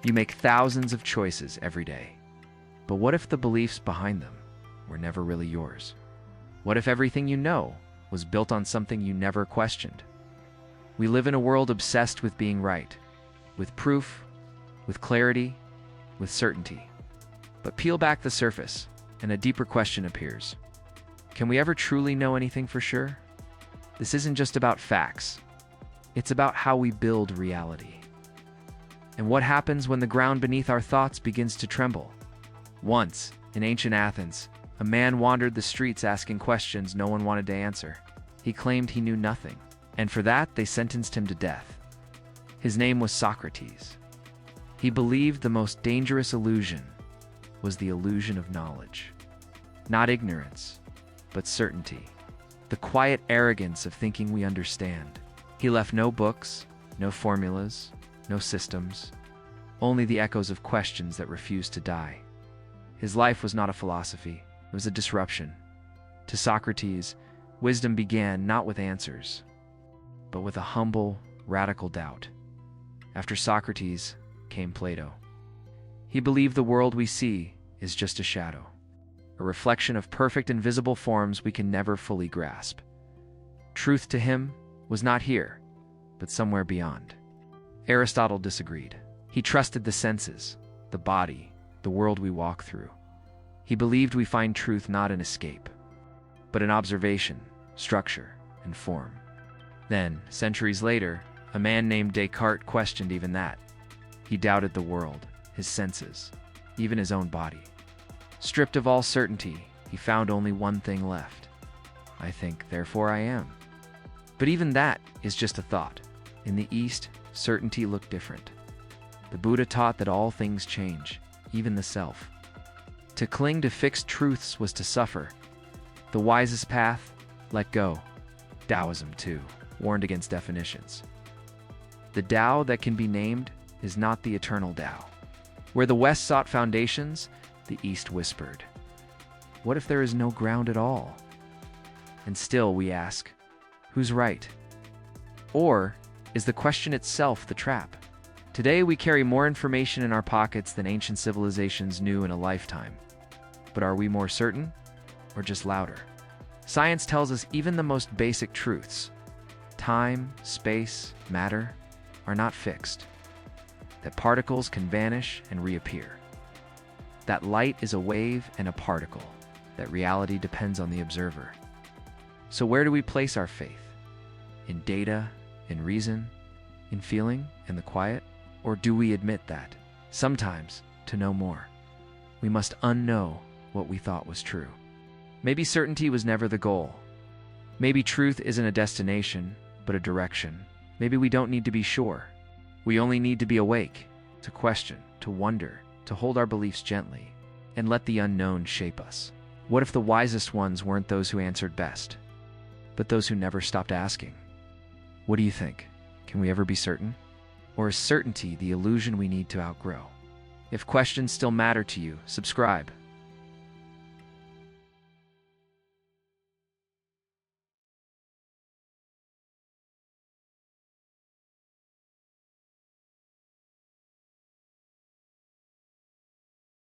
You make thousands of choices every day. But what if the beliefs behind them were never really yours? What if everything you know was built on something you never questioned? We live in a world obsessed with being right, with proof, with clarity, with certainty. But peel back the surface, and a deeper question appears. Can we ever truly know anything for sure? This isn't just about facts. It's about how we build reality. And what happens when the ground beneath our thoughts begins to tremble? Once, in ancient Athens, a man wandered the streets asking questions no one wanted to answer. He claimed he knew nothing, and for that they sentenced him to death. His name was Socrates. He believed the most dangerous illusion was the illusion of knowledge. Not ignorance, but certainty. The quiet arrogance of thinking we understand. He left no books, no formulas, no systems, only the echoes of questions that refused to die. His life was not a philosophy, it was a disruption. To Socrates, wisdom began not with answers, but with a humble, radical doubt. After Socrates came Plato. He believed the world we see is just a shadow, a reflection of perfect invisible forms we can never fully grasp. Truth to him was not here, but somewhere beyond. Aristotle disagreed. He trusted the senses, the body, the world we walk through. He believed we find truth not in escape, but in observation, structure, and form. Then, centuries later, a man named Descartes questioned even that. He doubted the world, his senses, even his own body. Stripped of all certainty, he found only one thing left. I think, therefore I am. But even that is just a thought. In the East, certainty looked different. The Buddha taught that all things change, even the self. To cling to fixed truths was to suffer. The wisest path, let go. Taoism, too, warned against definitions. The Tao that can be named is not the eternal Tao. Where the West sought foundations, the East whispered. What if there is no ground at all? And still we ask, who's right? Or is the question itself the trap? Today we carry more information in our pockets than ancient civilizations knew in a lifetime. But are we more certain, or just louder? Science tells us even the most basic truths, time, space, matter, are not fixed. That particles can vanish and reappear. That light is a wave and a particle. That reality depends on the observer. So where do we place our faith? In data, in reason, in feeling, in the quiet? Or do we admit that, sometimes, to know more, we must unknow what we thought was true? Maybe certainty was never the goal. Maybe truth isn't a destination, but a direction. Maybe we don't need to be sure. We only need to be awake, to question, to wonder, to hold our beliefs gently, and let the unknown shape us. What if the wisest ones weren't those who answered best, but those who never stopped asking? What do you think? Can we ever be certain? Or is certainty the illusion we need to outgrow? If questions still matter to you, subscribe.